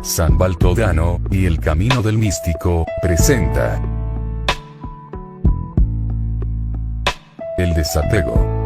San Baltodano y el Camino del Místico presenta el desapego.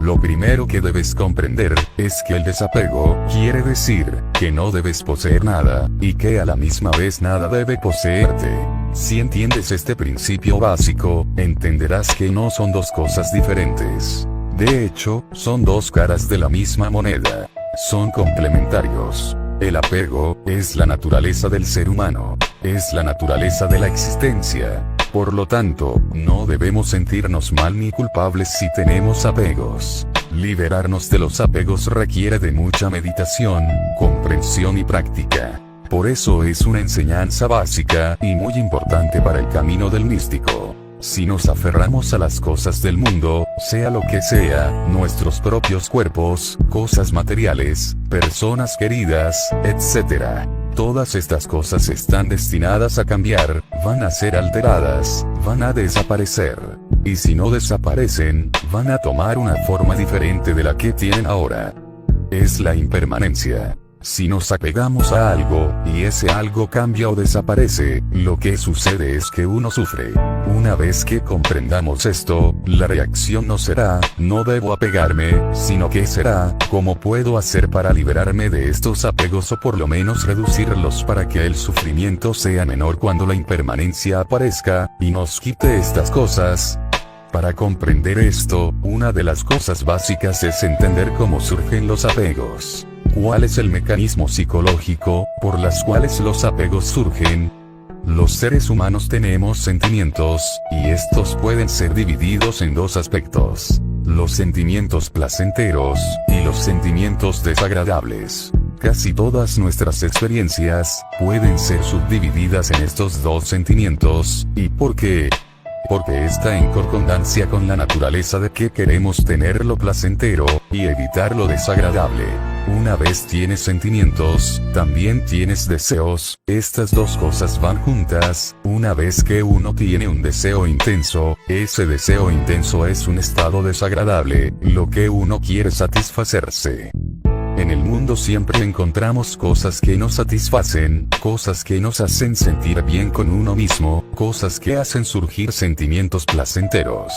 Lo primero que debes comprender es que el desapego quiere decir que no debes poseer nada, y que a la misma vez nada debe poseerte. Si entiendes este principio básico, entenderás que no son dos cosas diferentes. De hecho, son dos caras de la misma moneda. Son complementarios. El apego es la naturaleza del ser humano. Es la naturaleza de la existencia. Por lo tanto, no debemos sentirnos mal ni culpables si tenemos apegos. Liberarnos de los apegos requiere de mucha meditación, comprensión y práctica. Por eso es una enseñanza básica y muy importante para el camino del místico. Si nos aferramos a las cosas del mundo, sea lo que sea, nuestros propios cuerpos, cosas materiales, personas queridas, etc., todas estas cosas están destinadas a cambiar, van a ser alteradas, van a desaparecer. Y si no desaparecen, van a tomar una forma diferente de la que tienen ahora. Es la impermanencia. Si nos apegamos a algo, y ese algo cambia o desaparece, lo que sucede es que uno sufre. Una vez que comprendamos esto, la reacción no será, no debo apegarme, sino que será, ¿cómo puedo hacer para liberarme de estos apegos o por lo menos reducirlos para que el sufrimiento sea menor cuando la impermanencia aparezca, y nos quite estas cosas? Para comprender esto, una de las cosas básicas es entender cómo surgen los apegos. ¿Cuál es el mecanismo psicológico por las cuales los apegos surgen? Los seres humanos tenemos sentimientos, y estos pueden ser divididos en dos aspectos: los sentimientos placenteros, y los sentimientos desagradables. Casi todas nuestras experiencias pueden ser subdivididas en estos dos sentimientos. ¿Y por qué? Porque está en concordancia con la naturaleza de que queremos tener lo placentero, y evitar lo desagradable. Una vez tienes sentimientos, también tienes deseos, estas dos cosas van juntas. Una vez que uno tiene un deseo intenso, ese deseo intenso es un estado desagradable, lo que uno quiere satisfacerse. En el mundo siempre encontramos cosas que nos satisfacen, cosas que nos hacen sentir bien con uno mismo, cosas que hacen surgir sentimientos placenteros,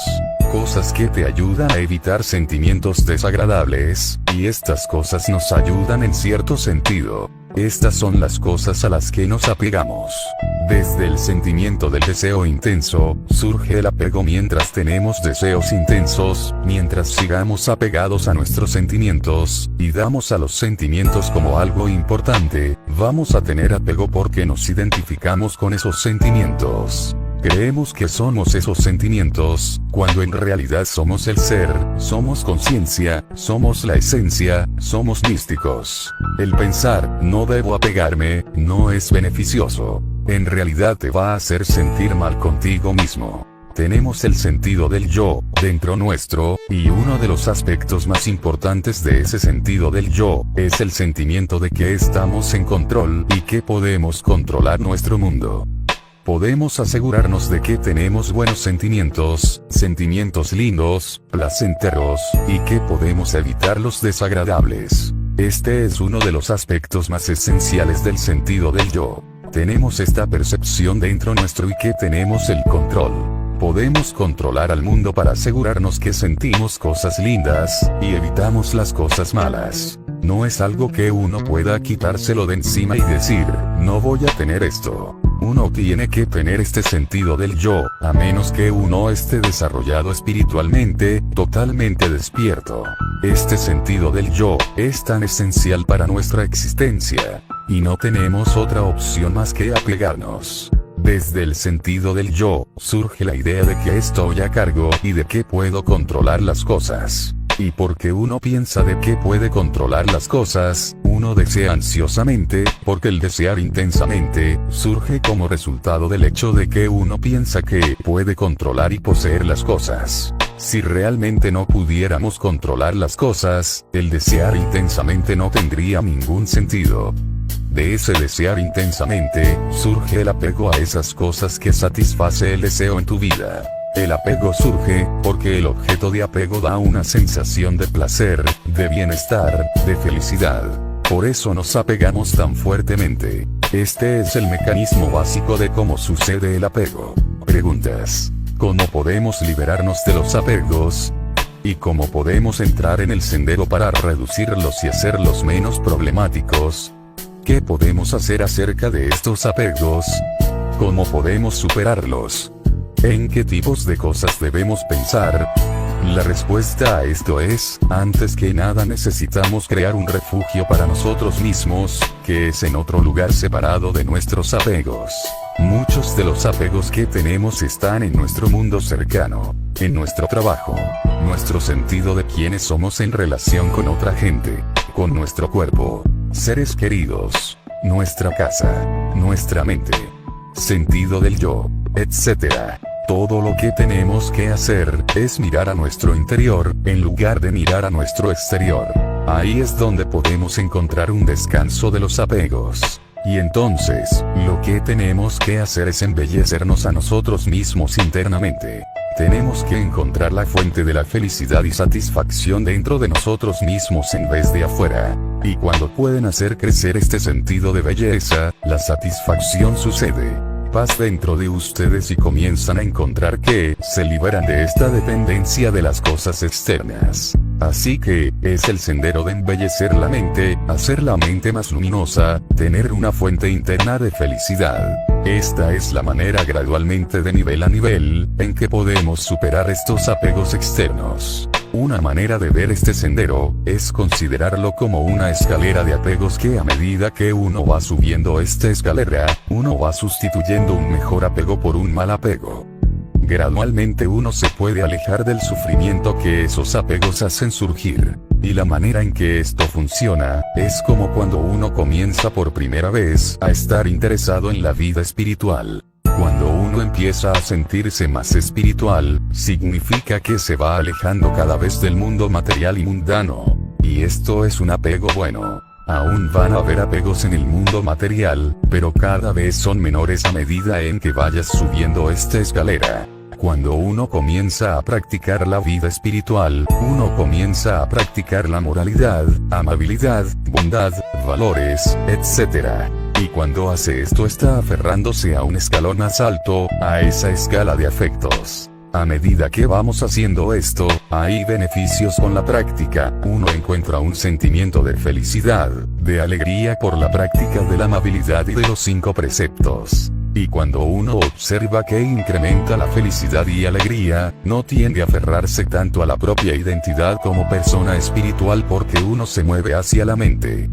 cosas que te ayudan a evitar sentimientos desagradables, y estas cosas nos ayudan en cierto sentido. Estas son las cosas a las que nos apegamos. Desde el sentimiento del deseo intenso, surge el apego mientras tenemos deseos intensos, mientras sigamos apegados a nuestros sentimientos, y damos a los sentimientos como algo importante, vamos a tener apego porque nos identificamos con esos sentimientos. Creemos que somos esos sentimientos, cuando en realidad somos el ser, somos conciencia, somos la esencia, somos místicos. El pensar, no debo apegarme, no es beneficioso. En realidad te va a hacer sentir mal contigo mismo. Tenemos el sentido del yo, dentro nuestro, y uno de los aspectos más importantes de ese sentido del yo, es el sentimiento de que estamos en control, y que podemos controlar nuestro mundo. Podemos asegurarnos de que tenemos buenos sentimientos, sentimientos lindos, placenteros, y que podemos evitar los desagradables. Este es uno de los aspectos más esenciales del sentido del yo. Tenemos esta percepción dentro nuestro y que tenemos el control. Podemos controlar al mundo para asegurarnos que sentimos cosas lindas, y evitamos las cosas malas. No es algo que uno pueda quitárselo de encima y decir, no voy a tener esto. Uno tiene que tener este sentido del yo, a menos que uno esté desarrollado espiritualmente, totalmente despierto. Este sentido del yo es tan esencial para nuestra existencia, y no tenemos otra opción más que apegarnos. Desde el sentido del yo, surge la idea de que estoy a cargo y de que puedo controlar las cosas. Y porque uno piensa de que puede controlar las cosas, uno desea ansiosamente, porque el desear intensamente surge como resultado del hecho de que uno piensa que puede controlar y poseer las cosas. Si realmente no pudiéramos controlar las cosas, el desear intensamente no tendría ningún sentido. De ese desear intensamente, surge el apego a esas cosas que satisface el deseo en tu vida. El apego surge porque el objeto de apego da una sensación de placer, de bienestar, de felicidad. Por eso nos apegamos tan fuertemente. Este es el mecanismo básico de cómo sucede el apego. Preguntas: ¿cómo podemos liberarnos de los apegos? ¿Y cómo podemos entrar en el sendero para reducirlos y hacerlos menos problemáticos? ¿Qué podemos hacer acerca de estos apegos? ¿Cómo podemos superarlos? ¿En qué tipos de cosas debemos pensar? La respuesta a esto es, antes que nada necesitamos crear un refugio para nosotros mismos, que es en otro lugar separado de nuestros apegos. Muchos de los apegos que tenemos están en nuestro mundo cercano, en nuestro trabajo, nuestro sentido de quiénes somos en relación con otra gente, con nuestro cuerpo, seres queridos, nuestra casa, nuestra mente, sentido del yo, etc. Todo lo que tenemos que hacer es mirar a nuestro interior, en lugar de mirar a nuestro exterior. Ahí es donde podemos encontrar un descanso de los apegos. Y entonces, lo que tenemos que hacer es embellecernos a nosotros mismos internamente. Tenemos que encontrar la fuente de la felicidad y satisfacción dentro de nosotros mismos en vez de afuera. Y cuando pueden hacer crecer este sentido de belleza, la satisfacción sucede. Paz dentro de ustedes y comienzan a encontrar que se liberan de esta dependencia de las cosas externas. Así que, es el sendero de embellecer la mente, hacer la mente más luminosa, tener una fuente interna de felicidad. Esta es la manera gradualmente de nivel a nivel, en que podemos superar estos apegos externos. Una manera de ver este sendero, es considerarlo como una escalera de apegos que a medida que uno va subiendo esta escalera, uno va sustituyendo un mejor apego por un mal apego. Gradualmente uno se puede alejar del sufrimiento que esos apegos hacen surgir. Y la manera en que esto funciona, es como cuando uno comienza por primera vez a estar interesado en la vida espiritual. Cuando uno empieza a sentirse más espiritual, significa que se va alejando cada vez del mundo material y mundano. Y esto es un apego bueno. Aún van a haber apegos en el mundo material, pero cada vez son menores a medida en que vayas subiendo esta escalera. Cuando uno comienza a practicar la vida espiritual, uno comienza a practicar la moralidad, amabilidad, bondad, valores, etc. Y cuando hace esto está aferrándose a un escalón más alto, a esa escala de afectos. A medida que vamos haciendo esto, hay beneficios con la práctica. Uno encuentra un sentimiento de felicidad, de alegría por la práctica de la amabilidad y de los 5 preceptos. Y cuando uno observa que incrementa la felicidad y alegría, no tiende a aferrarse tanto a la propia identidad como persona espiritual porque uno se mueve hacia la mente.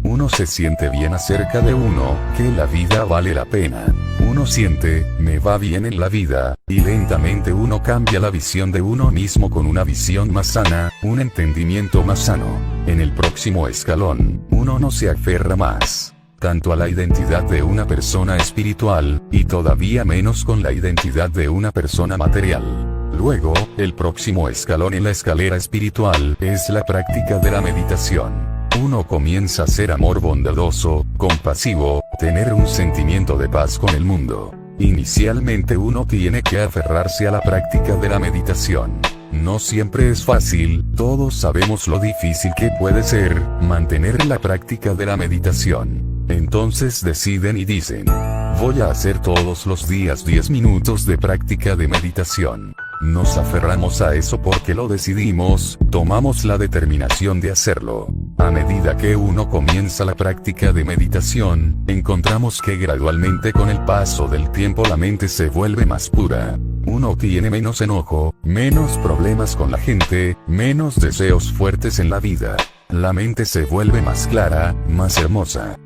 Uno se siente bien acerca de uno, que la vida vale la pena. Uno siente, me va bien en la vida, y lentamente uno cambia la visión de uno mismo con una visión más sana, un entendimiento más sano. En el próximo escalón, uno no se aferra más tanto a la identidad de una persona espiritual, y todavía menos con la identidad de una persona material. Luego, el próximo escalón en la escalera espiritual es la práctica de la meditación. Uno comienza a ser amor bondadoso, compasivo, tener un sentimiento de paz con el mundo. Inicialmente uno tiene que aferrarse a la práctica de la meditación. No siempre es fácil, todos sabemos lo difícil que puede ser mantener la práctica de la meditación. Entonces deciden y dicen, voy a hacer todos los días 10 minutos de práctica de meditación. Nos aferramos a eso porque lo decidimos, tomamos la determinación de hacerlo. A medida que uno comienza la práctica de meditación, encontramos que gradualmente con el paso del tiempo la mente se vuelve más pura. Uno tiene menos enojo, menos problemas con la gente, menos deseos fuertes en la vida. La mente se vuelve más clara, más hermosa.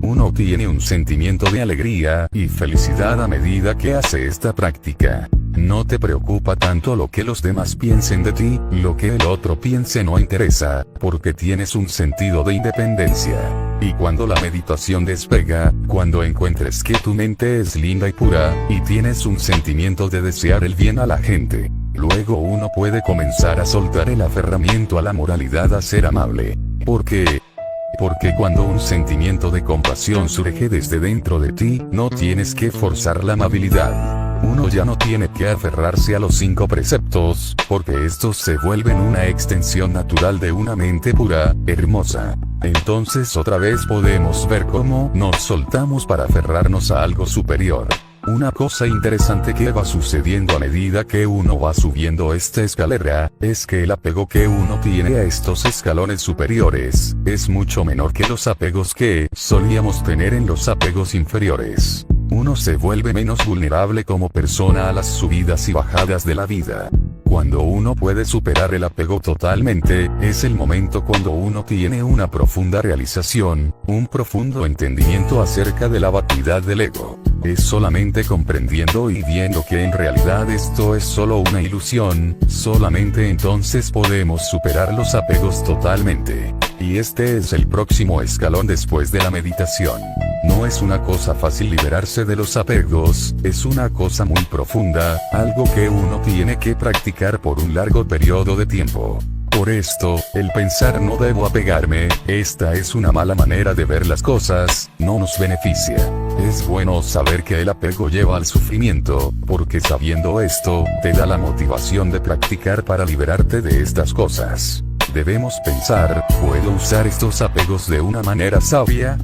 Uno tiene un sentimiento de alegría y felicidad a medida que hace esta práctica. No te preocupa tanto lo que los demás piensen de ti, lo que el otro piense no interesa, porque tienes un sentido de independencia. Y cuando la meditación despega, cuando encuentres que tu mente es linda y pura, y tienes un sentimiento de desear el bien a la gente, luego uno puede comenzar a soltar el aferramiento a la moralidad, a ser amable. Porque cuando un sentimiento de compasión surge desde dentro de ti, no tienes que forzar la amabilidad. Uno ya no tiene que aferrarse a los 5 preceptos, porque estos se vuelven una extensión natural de una mente pura, hermosa. Entonces otra vez podemos ver cómo nos soltamos para aferrarnos a algo superior. Una cosa interesante que va sucediendo a medida que uno va subiendo esta escalera, es que el apego que uno tiene a estos escalones superiores, es mucho menor que los apegos que solíamos tener en los apegos inferiores. Uno se vuelve menos vulnerable como persona a las subidas y bajadas de la vida. Cuando uno puede superar el apego totalmente, es el momento cuando uno tiene una profunda realización, un profundo entendimiento acerca de la vacuidad del ego. Es solamente comprendiendo y viendo que en realidad esto es solo una ilusión, solamente entonces podemos superar los apegos totalmente. Y este es el próximo escalón después de la meditación. No es una cosa fácil liberarse de los apegos, es una cosa muy profunda, algo que uno tiene que practicar por un largo periodo de tiempo. Por esto, el pensar no debo apegarme, esta es una mala manera de ver las cosas, no nos beneficia. Es bueno saber que el apego lleva al sufrimiento, porque sabiendo esto, te da la motivación de practicar para liberarte de estas cosas. Debemos pensar, ¿puedo usar estos apegos de una manera sabia?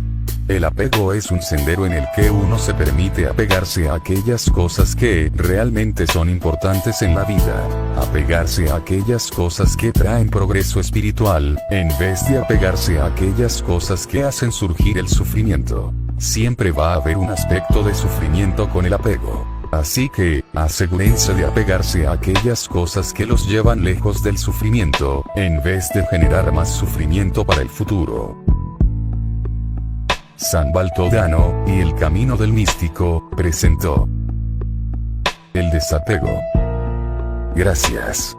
El apego es un sendero en el que uno se permite apegarse a aquellas cosas que realmente son importantes en la vida. Apegarse a aquellas cosas que traen progreso espiritual, en vez de apegarse a aquellas cosas que hacen surgir el sufrimiento. Siempre va a haber un aspecto de sufrimiento con el apego. Así que, asegúrense de apegarse a aquellas cosas que los llevan lejos del sufrimiento, en vez de generar más sufrimiento para el futuro. San Baltodano, y el camino del místico, presentó el desapego. Gracias.